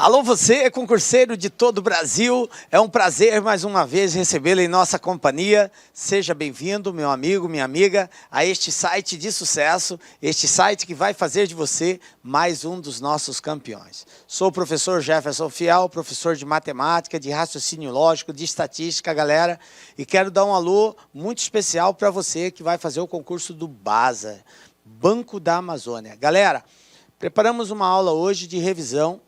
Alô você, concurseiro de todo o Brasil, é um prazer mais uma vez recebê-lo em nossa companhia. Seja bem-vindo, meu amigo, minha amiga, a este site de sucesso, este site que vai fazer de você mais um dos nossos campeões. Sou o professor Jefferson Fiel, professor de matemática, de raciocínio lógico, de estatística, galera, e quero dar um alô muito especial para você que vai fazer o concurso do BASA, Banco da Amazônia. Galera, preparamos uma aula hoje de revisão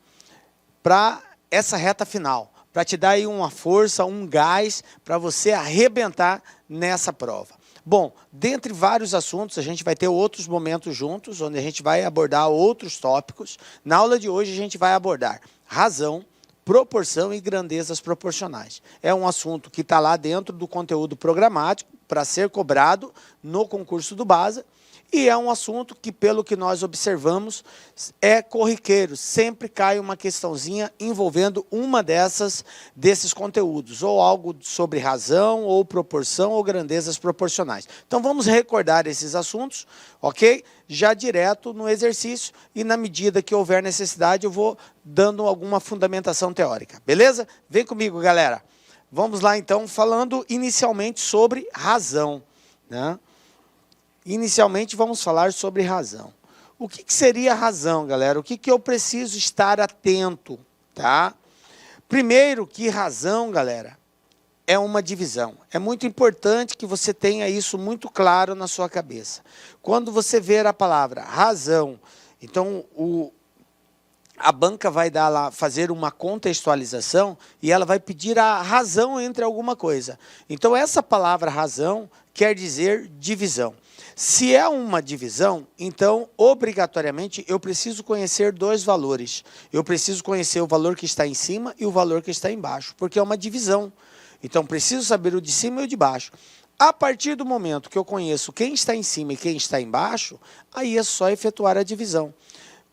para essa reta final, para te dar aí uma força, um gás, para você arrebentar nessa prova. Bom, dentre vários assuntos, a gente vai ter outros momentos juntos, onde a gente vai abordar outros tópicos. Na aula de hoje, a gente vai abordar razão, proporção e grandezas proporcionais. É um assunto que está lá dentro do conteúdo programático, para ser cobrado no concurso do BASA, e é um assunto que, pelo que nós observamos, é corriqueiro. Sempre cai uma questãozinha envolvendo uma desses conteúdos, ou algo sobre razão, ou proporção, ou grandezas proporcionais. Então, vamos recordar esses assuntos, ok? Já direto no exercício, e na medida que houver necessidade, eu vou dando alguma fundamentação teórica. Beleza? Vem comigo, galera. Vamos lá, então, falando inicialmente sobre razão, né? Inicialmente, vamos falar sobre razão. O que seria razão, galera? O que eu preciso estar atento, tá? Primeiro que razão, galera, é uma divisão. É muito importante que você tenha isso muito claro na sua cabeça. Quando você ver a palavra razão, então a banca vai dar lá, fazer uma contextualização e ela vai pedir a razão entre alguma coisa. Então, essa palavra razão quer dizer divisão. Se é uma divisão, então, obrigatoriamente, eu preciso conhecer dois valores. Eu preciso conhecer o valor que está em cima e o valor que está embaixo, porque é uma divisão. Então, preciso saber o de cima e o de baixo. A partir do momento que eu conheço quem está em cima e quem está embaixo, aí é só efetuar a divisão.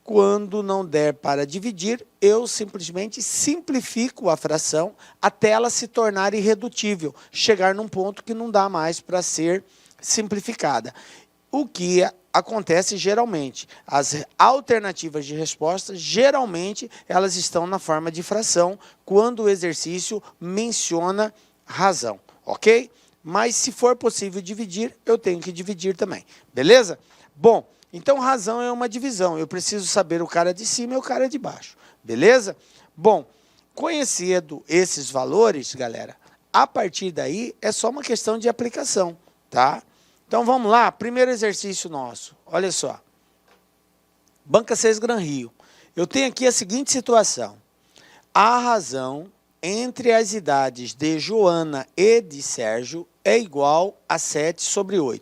Quando não der para dividir, eu simplesmente simplifico a fração até ela se tornar irredutível, chegar num ponto que não dá mais para ser simplificada. O que acontece geralmente, as alternativas de resposta, geralmente, elas estão na forma de fração, quando o exercício menciona razão, ok? Mas se for possível dividir, eu tenho que dividir também, beleza? Bom, então razão é uma divisão, eu preciso saber o cara de cima e o cara de baixo, beleza? Bom, conhecendo esses valores, galera, a partir daí é só uma questão de aplicação, tá? Então, vamos lá, primeiro exercício nosso, olha só. Banca 6 Gran Rio. Eu tenho aqui a seguinte situação. A razão entre as idades de Joana e de Sérgio é igual a 7/8.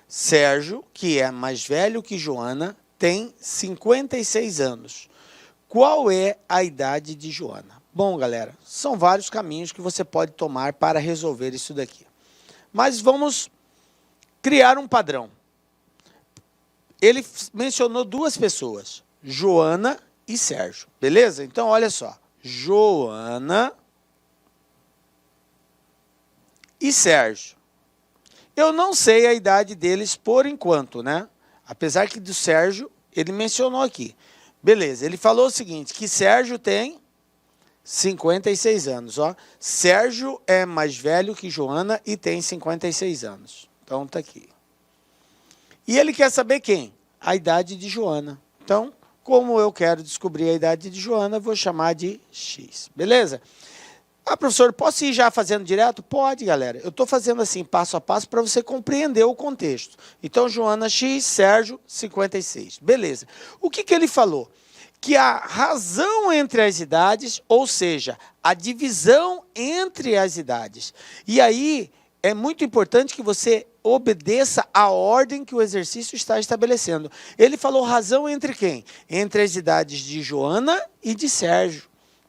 Sérgio, que é mais velho que Joana, tem 56 anos. Qual é a idade de Joana? Bom, galera, são vários caminhos que você pode tomar para resolver isso daqui. Mas vamos criar um padrão. Ele mencionou duas pessoas, Joana e Sérgio, beleza? Então, olha só, Joana e Sérgio. Eu não sei a idade deles por enquanto, né? Apesar que do Sérgio, ele mencionou aqui. Beleza, ele falou o seguinte, que Sérgio tem 56 anos, ó. Sérgio é mais velho que Joana e tem 56 anos. Então, está aqui. E ele quer saber quem? A idade de Joana. Então, como eu quero descobrir a idade de Joana, vou chamar de X. Beleza? Ah, professor, posso ir já fazendo direto? Pode, galera. Eu estou fazendo assim, passo a passo, para você compreender o contexto. Então, Joana X, Sérgio 56. Beleza. O que ele falou? Que a razão entre as idades, ou seja, a divisão entre as idades. E aí, é muito importante que você obedeça a ordem que o exercício está estabelecendo. Ele falou razão entre quem? Entre as idades de Joana e de Sérgio,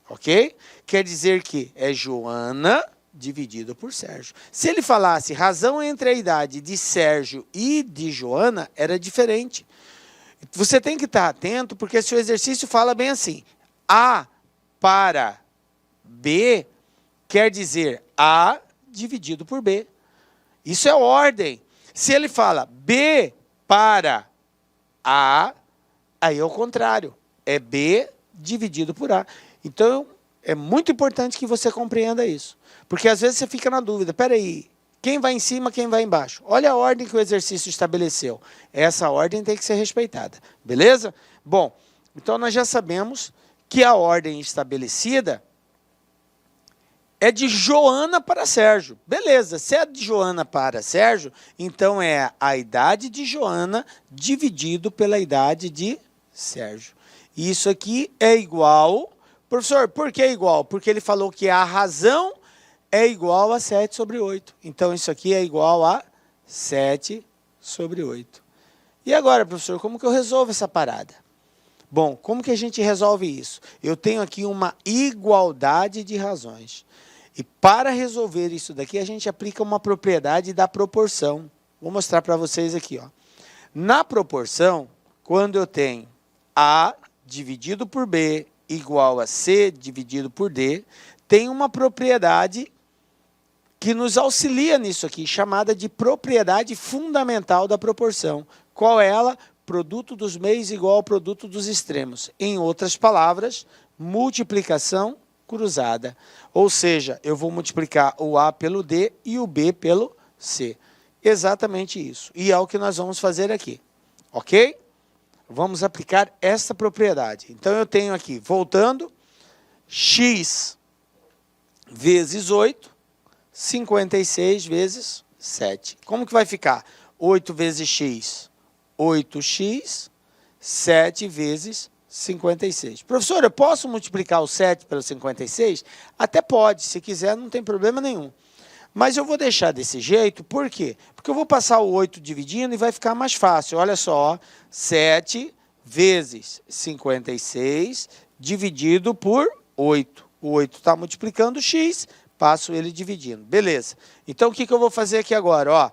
ok? Quer dizer que é Joana dividido por Sérgio. Se ele falasse razão entre a idade de Sérgio e de Joana, era diferente. Você tem que estar atento, porque se o exercício fala bem assim, A para B quer dizer A dividido por B. Isso é ordem. Se ele fala B para A, aí é o contrário. É B dividido por A. Então, é muito importante que você compreenda isso. Porque às vezes você fica na dúvida, peraí, quem vai em cima, quem vai embaixo? Olha a ordem que o exercício estabeleceu. Essa ordem tem que ser respeitada, beleza? Bom, então nós já sabemos que a ordem estabelecida é de Joana para Sérgio. Beleza, se é de Joana para Sérgio, então é a idade de Joana dividido pela idade de Sérgio. Isso aqui é igual... Professor, por que é igual? Porque ele falou que a razão é igual a 7 sobre 8. Então, isso aqui é igual a 7 sobre 8. E agora, professor, como que eu resolvo essa parada? Bom, como que a gente resolve isso? Eu tenho aqui uma igualdade de razões. E para resolver isso daqui, a gente aplica uma propriedade da proporção. Vou mostrar para vocês aqui, ó. Na proporção, quando eu tenho A dividido por B igual a C dividido por D, tem uma propriedade que nos auxilia nisso aqui, chamada de propriedade fundamental da proporção. Qual é ela? Produto dos meios igual ao produto dos extremos. Em outras palavras, multiplicação cruzada. Ou seja, eu vou multiplicar o A pelo D e o B pelo C. Exatamente isso. E é o que nós vamos fazer aqui. Ok? Vamos aplicar essa propriedade. Então, eu tenho aqui, voltando, x vezes 8, 56 vezes 7. Como que vai ficar? 8 vezes x, 8x, 7 vezes 56. Professor, eu posso multiplicar o 7 pelo 56? Até pode, se quiser, não tem problema nenhum. Mas eu vou deixar desse jeito, por quê? Porque eu vou passar o 8 dividindo e vai ficar mais fácil. Olha só, 7 vezes 56 dividido por 8. O 8 está multiplicando x, passo ele dividindo. Beleza. Então, o que eu vou fazer aqui agora? Ó,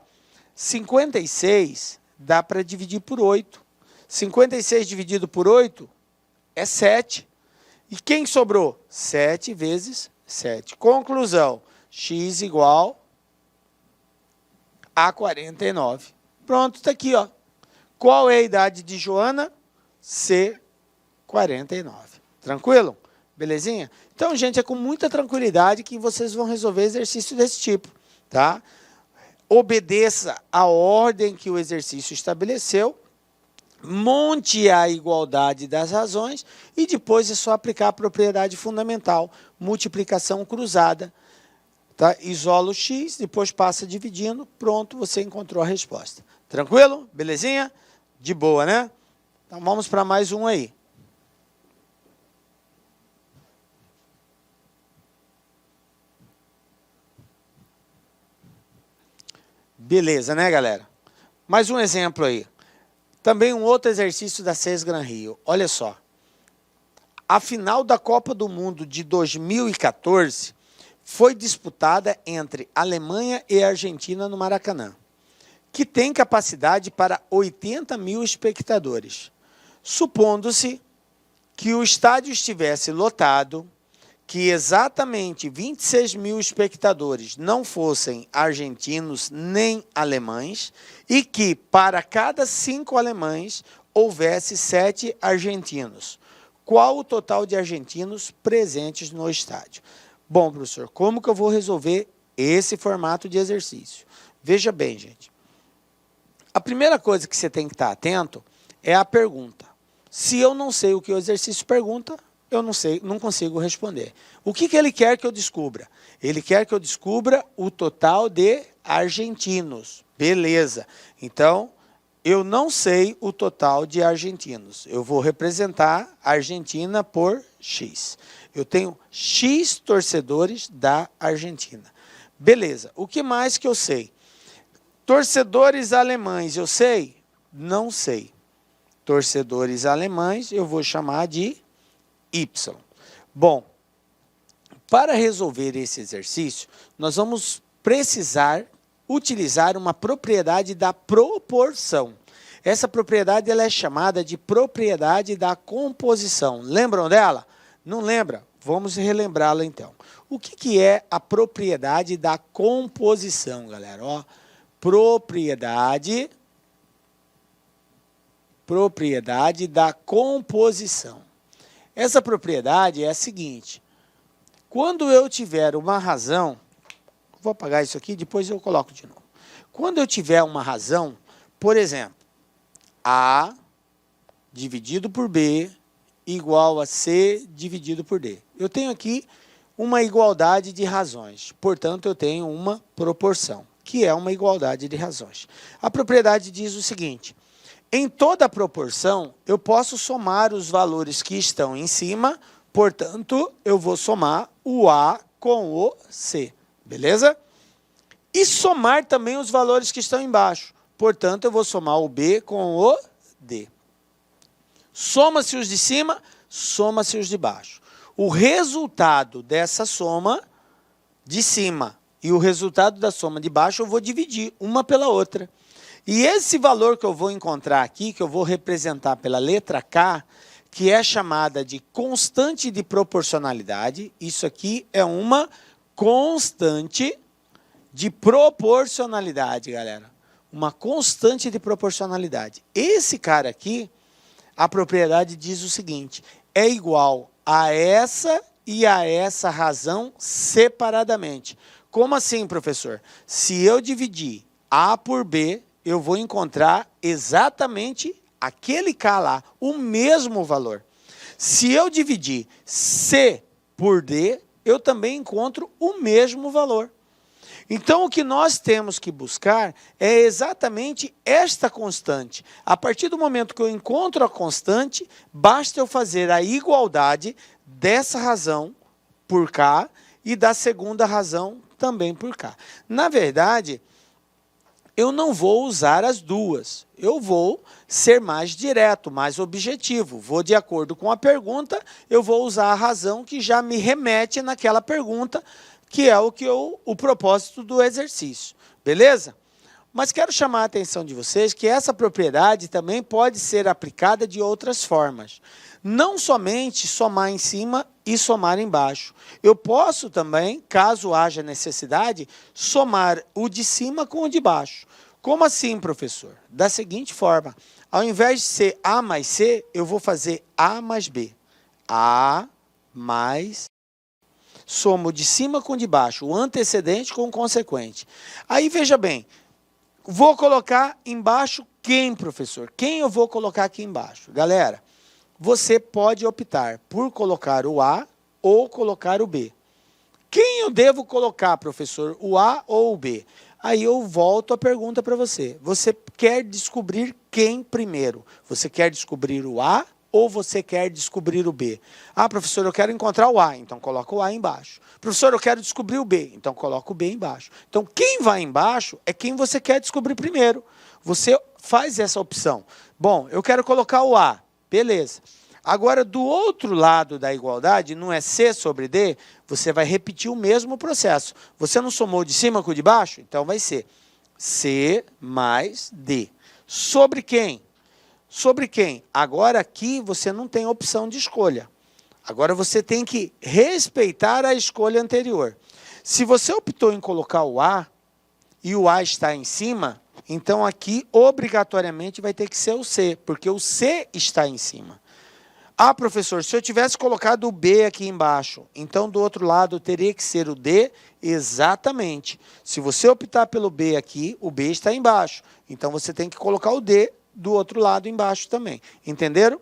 56 dá para dividir por 8. 56 dividido por 8 é 7. E quem sobrou? 7 vezes 7. Conclusão. X igual a 49. Pronto, está aqui, ó. Qual é a idade de Joana? C, 49. Tranquilo? Belezinha? Então, gente, é com muita tranquilidade que vocês vão resolver exercício desse tipo, tá? Obedeça a ordem que o exercício estabeleceu, monte a igualdade das razões e depois é só aplicar a propriedade fundamental, multiplicação cruzada. Tá? Isola o x, depois passa dividindo, pronto, você encontrou a resposta. Tranquilo? Belezinha? De boa, né? Então, vamos para mais um aí. Beleza, né, galera? Mais um exemplo aí. Também um outro exercício da CES Gran Rio. Olha só. A final da Copa do Mundo de 2014... foi disputada entre Alemanha e Argentina no Maracanã, que tem capacidade para 80 mil espectadores. Supondo-se que o estádio estivesse lotado, que exatamente 26 mil espectadores não fossem argentinos nem alemães e que para cada 5 alemães houvesse 7 argentinos. Qual o total de argentinos presentes no estádio? Bom, professor, como que eu vou resolver esse formato de exercício? Veja bem, gente. A primeira coisa que você tem que estar atento é a pergunta. Se eu não sei o que o exercício pergunta, eu não sei, não consigo responder. O que ele quer que eu descubra? Ele quer que eu descubra o total de argentinos. Beleza. Então, eu não sei o total de argentinos. Eu vou representar a Argentina por X. Eu tenho X torcedores da Argentina. Beleza. O que mais que eu sei? Torcedores alemães, eu sei? Não sei. Torcedores alemães, eu vou chamar de Y. Bom, para resolver esse exercício, nós vamos precisar utilizar uma propriedade da proporção. Essa propriedade ela é chamada de propriedade da composição. Lembram dela? Não lembra? Vamos relembrá-la então. O que é a propriedade da composição, galera? Ó, propriedade da composição. Essa propriedade é a seguinte. Quando eu tiver uma razão, vou apagar isso aqui, depois eu coloco de novo. Quando eu tiver uma razão, por exemplo, A dividido por B igual a C dividido por D. Eu tenho aqui uma igualdade de razões, portanto, eu tenho uma proporção, que é uma igualdade de razões. A propriedade diz o seguinte, em toda proporção, eu posso somar os valores que estão em cima, portanto, eu vou somar o A com o C, beleza? E somar também os valores que estão embaixo, portanto, eu vou somar o B com o D. Soma-se os de cima, soma-se os de baixo. O resultado dessa soma de cima e o resultado da soma de baixo eu vou dividir uma pela outra. E esse valor que eu vou encontrar aqui, que eu vou representar pela letra K, que é chamada de constante de proporcionalidade, isso aqui é uma constante de proporcionalidade, galera. Uma constante de proporcionalidade. Esse cara aqui, a propriedade diz o seguinte, é igual a essa e a essa razão separadamente. Como assim, professor? Se eu dividir A por B, eu vou encontrar exatamente aquele K lá, o mesmo valor. Se eu dividir C por D, eu também encontro o mesmo valor. Então, o que nós temos que buscar é exatamente esta constante. A partir do momento que eu encontro a constante, basta eu fazer a igualdade dessa razão por K e da segunda razão também por K. Na verdade, eu não vou usar as duas. Eu vou ser mais direto, mais objetivo. Vou de acordo com a pergunta, eu vou usar a razão que já me remete naquela pergunta, que é o propósito do exercício, beleza? Mas quero chamar a atenção de vocês que essa propriedade também pode ser aplicada de outras formas. Não somente somar em cima e somar embaixo. Eu posso também, caso haja necessidade, somar o de cima com o de baixo. Como assim, professor? Da seguinte forma, ao invés de ser A mais C, eu vou fazer A mais B. A mais somo de cima com de baixo, o antecedente com o consequente. Aí, veja bem, vou colocar embaixo quem, professor? Quem eu vou colocar aqui embaixo? Galera, você pode optar por colocar o A ou colocar o B. Quem eu devo colocar, professor? O A ou o B? Aí eu volto a pergunta para você. Você quer descobrir quem primeiro? Você quer descobrir o A ou você quer descobrir o B? Ah, professor, eu quero encontrar o A, então coloca o A embaixo. Professor, eu quero descobrir o B, então coloca o B embaixo. Então, quem vai embaixo é quem você quer descobrir primeiro. Você faz essa opção. Bom, eu quero colocar o A, beleza. Agora, do outro lado da igualdade, não é C sobre D, você vai repetir o mesmo processo. Você não somou de cima com o de baixo? Então, vai ser C mais D. Sobre quem? Sobre quem? Agora aqui você não tem opção de escolha. Agora você tem que respeitar a escolha anterior. Se você optou em colocar o A e o A está em cima, então aqui obrigatoriamente vai ter que ser o C, porque o C está em cima. Ah, professor, se eu tivesse colocado o B aqui embaixo, então do outro lado teria que ser o D? Exatamente. Se você optar pelo B aqui, o B está embaixo. Então você tem que colocar o D do outro lado embaixo também. Entenderam?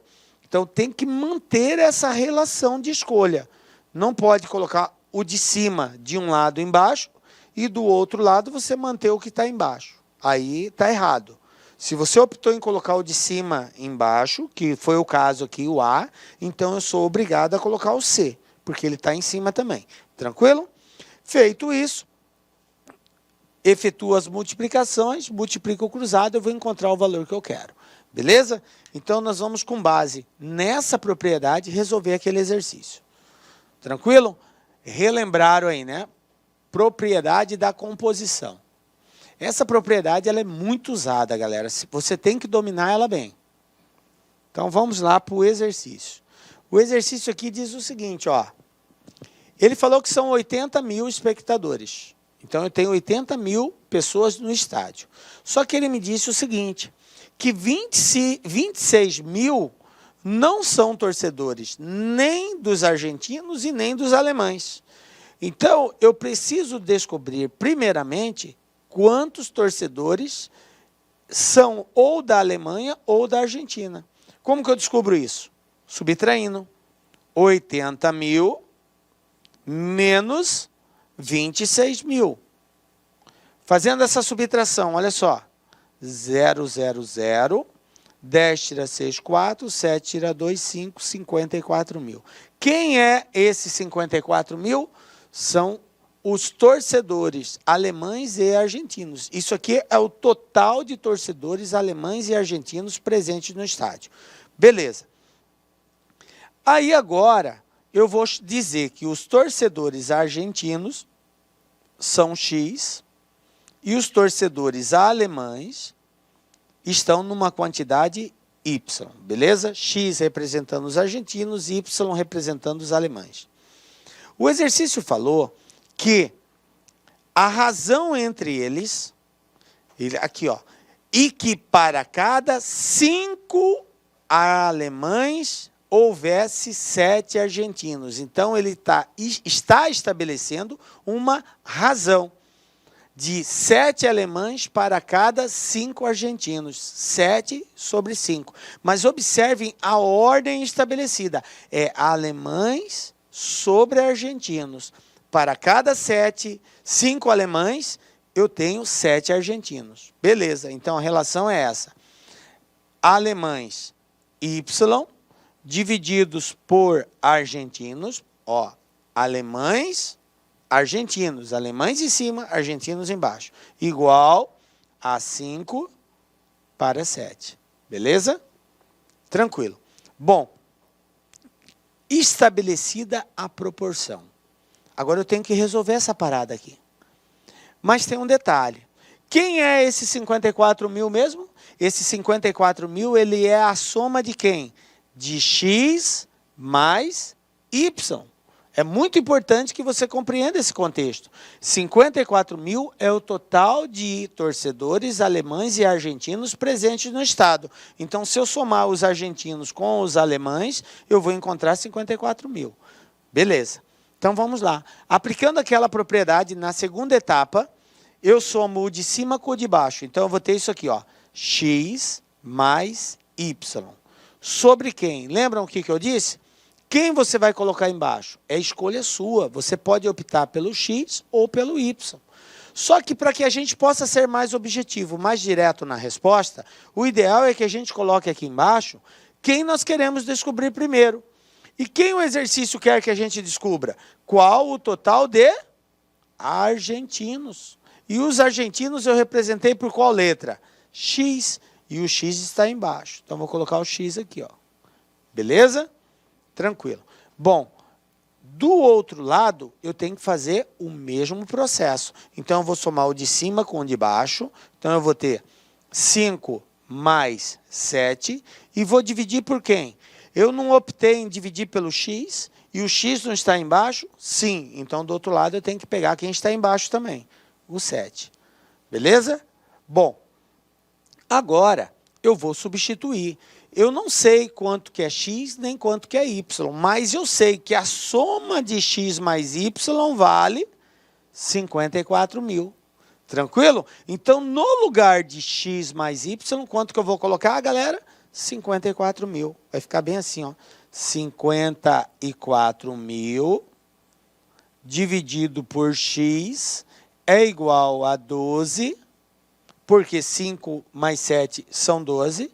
Então, tem que manter essa relação de escolha. Não pode colocar o de cima de um lado embaixo e do outro lado você manter o que está embaixo. Aí está errado. Se você optou em colocar o de cima embaixo, que foi o caso aqui, o A, então eu sou obrigado a colocar o C, porque ele está em cima também. Tranquilo? Feito isso, efetuo as multiplicações, multiplico o cruzado, eu vou encontrar o valor que eu quero. Beleza? Então, nós vamos, com base nessa propriedade, resolver aquele exercício. Tranquilo? Relembraram aí, né? Propriedade da composição. Essa propriedade ela é muito usada, galera. Você tem que dominar ela bem. Então, vamos lá para o exercício. O exercício aqui diz o seguinte, ó. Ele falou que são 80 mil espectadores. Então, eu tenho 80 mil pessoas no estádio. Só que ele me disse o seguinte, que 26 mil não são torcedores nem dos argentinos e nem dos alemães. Então, eu preciso descobrir, primeiramente, quantos torcedores são ou da Alemanha ou da Argentina. Como que eu descubro isso? Subtraindo 80 mil menos 26 mil. Fazendo essa subtração, olha só. 0, 0, 0, 10 tira 6, 4, 7 tira 2, 5, 54 mil. Quem é esse 54 mil? São os torcedores alemães e argentinos. Isso aqui é o total de torcedores alemães e argentinos presentes no estádio. Beleza. Aí agora eu vou dizer que os torcedores argentinos são X e os torcedores alemães estão numa quantidade Y, beleza? X representando os argentinos e Y representando os alemães. O exercício falou que a razão entre eles, aqui ó, e que para cada 5 alemães houvesse 7 argentinos. Então ele está estabelecendo uma razão de 7 alemães para cada 5 argentinos. 7 sobre 5. Mas observem a ordem estabelecida. É alemães sobre argentinos. Para cada 5 alemães, eu tenho 7 argentinos. Beleza, então a relação é essa. Alemães Y divididos por argentinos, ó, alemães, argentinos, alemães em cima, argentinos embaixo, igual a 5 para 7. Beleza? Tranquilo. Bom, estabelecida a proporção. Agora eu tenho que resolver essa parada aqui. Mas tem um detalhe. Quem é esse 54 mil mesmo? Esse 54 mil, ele é a soma de quem? De X mais Y. É muito importante que você compreenda esse contexto. 54 mil é o total de torcedores alemães e argentinos presentes no estado. Então, se eu somar os argentinos com os alemães, eu vou encontrar 54 mil. Beleza. Então, vamos lá. Aplicando aquela propriedade na segunda etapa, eu somo o de cima com o de baixo. Então, eu vou ter isso aqui, ó, X mais Y. Sobre quem? Lembram o que eu disse? Quem você vai colocar embaixo? É escolha sua. Você pode optar pelo X ou pelo Y. Só que para que a gente possa ser mais objetivo, mais direto na resposta, o ideal é que a gente coloque aqui embaixo quem nós queremos descobrir primeiro. E quem o exercício quer que a gente descubra? Qual o total de argentinos? E os argentinos eu representei por qual letra? X. E o X está embaixo. Então, vou colocar o X aqui, ó. Beleza? Tranquilo. Bom, do outro lado, eu tenho que fazer o mesmo processo. Então, eu vou somar o de cima com o de baixo. Então, eu vou ter 5 mais 7. E vou dividir por quem? Eu não optei em dividir pelo X. E o X não está embaixo? Sim. Então, do outro lado, eu tenho que pegar quem está embaixo também. O 7. Beleza? Bom, agora eu vou substituir. Eu não sei quanto que é X nem quanto que é Y, mas eu sei que a soma de X mais Y vale 54 mil. Tranquilo? Então, no lugar de X mais Y, quanto que eu vou colocar, galera? 54 mil. Vai ficar bem assim, ó. 54 mil dividido por X é igual a 12, porque 5 mais 7 são 12,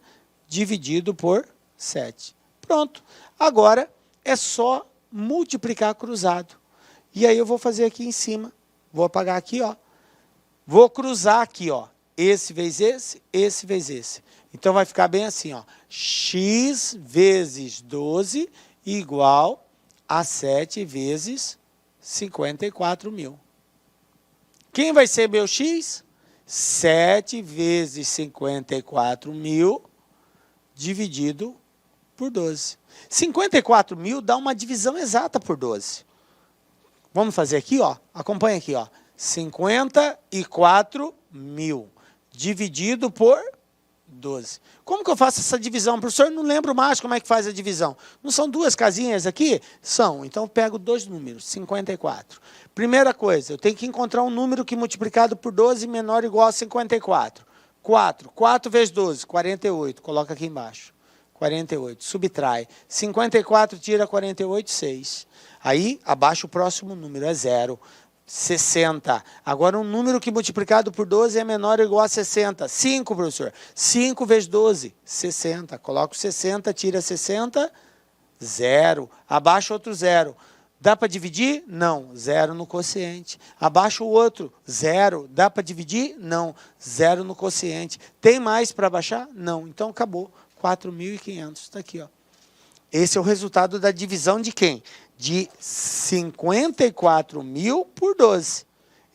dividido por 7. Pronto. Agora é só multiplicar cruzado. E aí eu vou fazer aqui em cima. Vou apagar aqui, ó. Vou cruzar aqui, ó. Esse vezes esse vezes esse. Então vai ficar bem assim, ó. X vezes 12 igual a 7 vezes 54 mil. Quem vai ser meu X? 7 vezes 54 mil dividido por 12. 54 mil dá uma divisão exata por 12. Vamos fazer aqui, ó. Acompanha aqui, ó. 54 mil dividido por 12. Como que eu faço essa divisão? Professor, não lembro mais como é que faz a divisão. Não são duas casinhas aqui? São. Então, eu pego dois números, 54. Primeira coisa, eu tenho que encontrar um número que multiplicado por 12 menor ou igual a 54. 4. 4 vezes 12, 48. Coloca aqui embaixo. 48. Subtrai. 54 tira 48, 6. Aí, abaixo o próximo número, é 0. 60. Agora, um número que multiplicado por 12 é menor ou igual a 60. 5, professor. 5 vezes 12, 60. Coloco 60, tira 60, 0. Abaixo outro 0. Dá para dividir? Não. 0 no quociente. Abaixo o outro, 0. Dá para dividir? Não. 0 no quociente. Tem mais para baixar? Não. Então, acabou. 4.500. Está aqui, ó. Esse é o resultado da divisão de quem? De 54.000 por 12.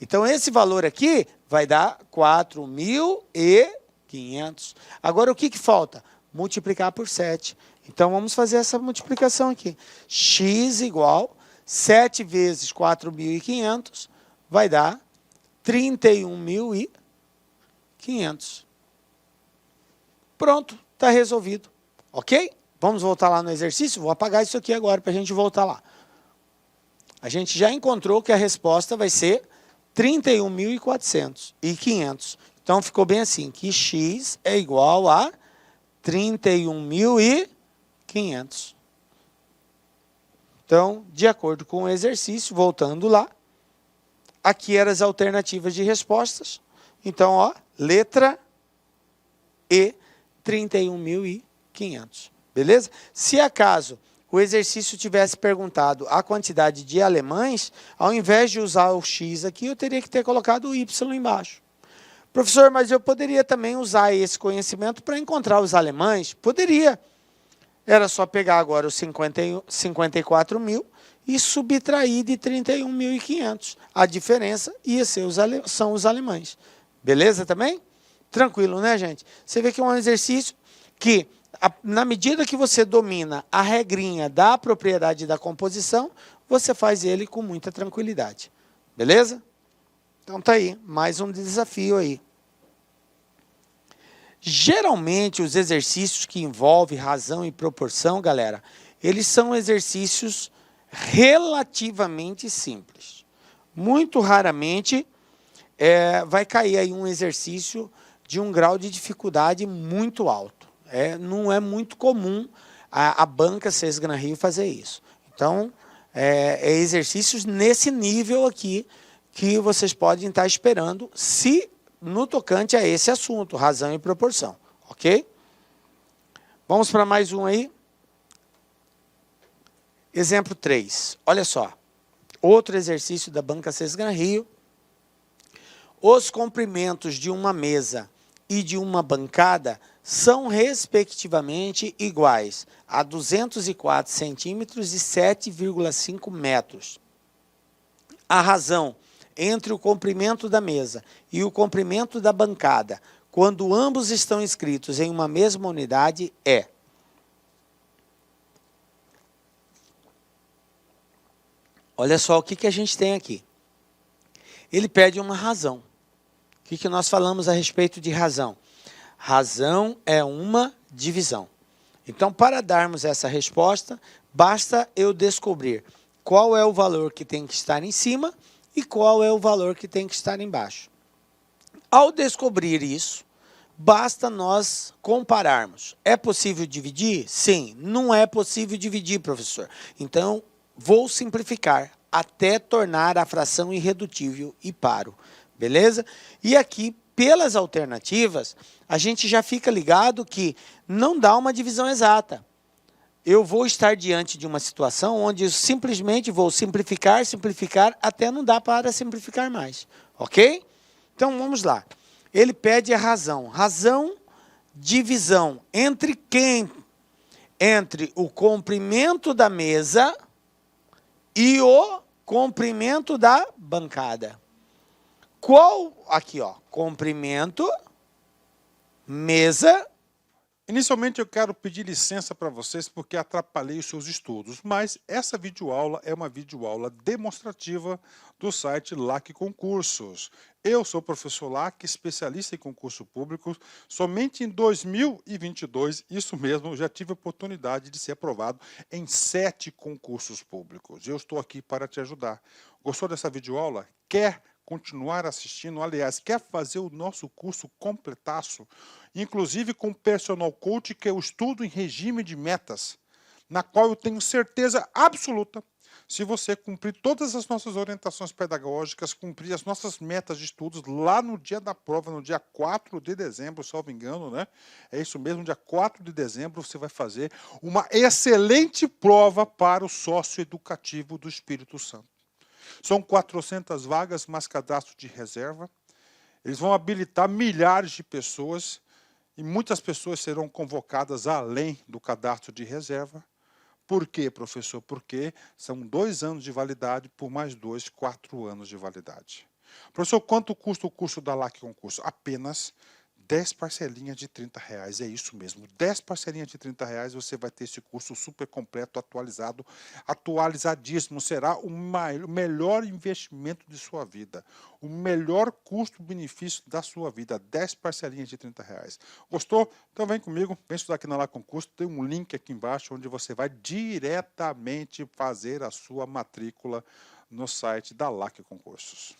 Então, esse valor aqui vai dar 4.500. Agora, o que falta? Multiplicar por 7. Então, vamos fazer essa multiplicação aqui. X igual 7 vezes 4.500 vai dar 31.500. Pronto, está resolvido. Ok? Vamos voltar lá no exercício? Vou apagar isso aqui agora para a gente voltar lá. A gente já encontrou que a resposta vai ser 31.400 e 500. Então, ficou bem assim, que x é igual a 31.500. Então, de acordo com o exercício, voltando lá, aqui eram as alternativas de respostas. Então, ó, letra E, 31.500. Beleza? Se acaso o exercício tivesse perguntado a quantidade de alemães, ao invés de usar o x aqui, eu teria que ter colocado o y embaixo. Professor, mas eu poderia também usar esse conhecimento para encontrar os alemães? Poderia. Era só pegar agora os 54.000 e subtrair de 31.500. A diferença ia ser são os alemães. Beleza também? Tranquilo, né, gente? Você vê que é um exercício que, na medida que você domina a regrinha da propriedade da composição, você faz ele com muita tranquilidade. Beleza? Então, tá aí, mais um desafio aí. Geralmente, os exercícios que envolvem razão e proporção, galera, eles são exercícios relativamente simples. Muito raramente vai cair aí um exercício de um grau de dificuldade muito alto. Não é muito comum a banca CES Gran Rio fazer isso. Então, exercícios nesse nível aqui que vocês podem estar esperando, se no tocante a esse assunto, razão e proporção, ok? Vamos para mais um aí. Exemplo 3. Olha só. Outro exercício da banca CES Gran Rio. Os comprimentos de uma mesa e de uma bancada são, respectivamente, iguais a 204 centímetros e 7,5 metros. A razão entre o comprimento da mesa e o comprimento da bancada, quando ambos estão inscritos em uma mesma unidade, é. Olha só o que a gente tem aqui. Ele pede uma razão. O que nós falamos a respeito de razão? Razão é uma divisão. Então, para darmos essa resposta, basta eu descobrir qual é o valor que tem que estar em cima e qual é o valor que tem que estar embaixo. Ao descobrir isso, basta nós compararmos. É possível dividir? Sim. Não é possível dividir, professor. Então, vou simplificar até tornar a fração irredutível e paro. Beleza? E aqui, pelas alternativas, a gente já fica ligado que não dá uma divisão exata. Eu vou estar diante de uma situação onde eu simplesmente vou simplificar, até não dá para simplificar mais. Ok? Então, vamos lá. Ele pede a razão. Razão, divisão. Entre quem? Entre o comprimento da mesa e o comprimento da bancada. Qual? Aqui, ó. Comprimento, mesa Inicialmente eu quero pedir licença para vocês porque atrapalhei os seus estudos, mas essa videoaula é uma videoaula demonstrativa do site LAC Concursos. Eu sou o professor LAC, especialista em concurso público. Somente em 2022, isso mesmo, eu já tive a oportunidade de ser aprovado em 7 concursos públicos. Eu estou aqui para te ajudar. Gostou dessa videoaula? Quer continuar assistindo? Aliás, quer fazer o nosso curso completaço? Inclusive com personal coach, que eu estudo em regime de metas, na qual eu tenho certeza absoluta, se você cumprir todas as nossas orientações pedagógicas, cumprir as nossas metas de estudos lá no dia da prova, no dia 4 de dezembro, salvo engano, né? É isso mesmo, dia 4 de dezembro você vai fazer uma excelente prova para o sócio educativo do Espírito Santo. São 400 vagas, mas cadastro de reserva. Eles vão habilitar milhares de pessoas e muitas pessoas serão convocadas além do cadastro de reserva. Por quê, professor? Porque são 2 anos de validade por mais 2, 4 anos de validade. Professor, quanto custa o curso da LAC Concurso? Apenas 10 parcelinhas de R$ 30. É isso mesmo, 10 parcelinhas de R$ 30 você vai ter esse curso super completo, atualizado, atualizadíssimo. Será o melhor investimento de sua vida, o melhor custo-benefício da sua vida, 10 parcelinhas de R$ 30. Gostou? Então vem comigo, vem estudar aqui na LAC Concurso, tem um link aqui embaixo onde você vai diretamente fazer a sua matrícula no site da LAC Concursos.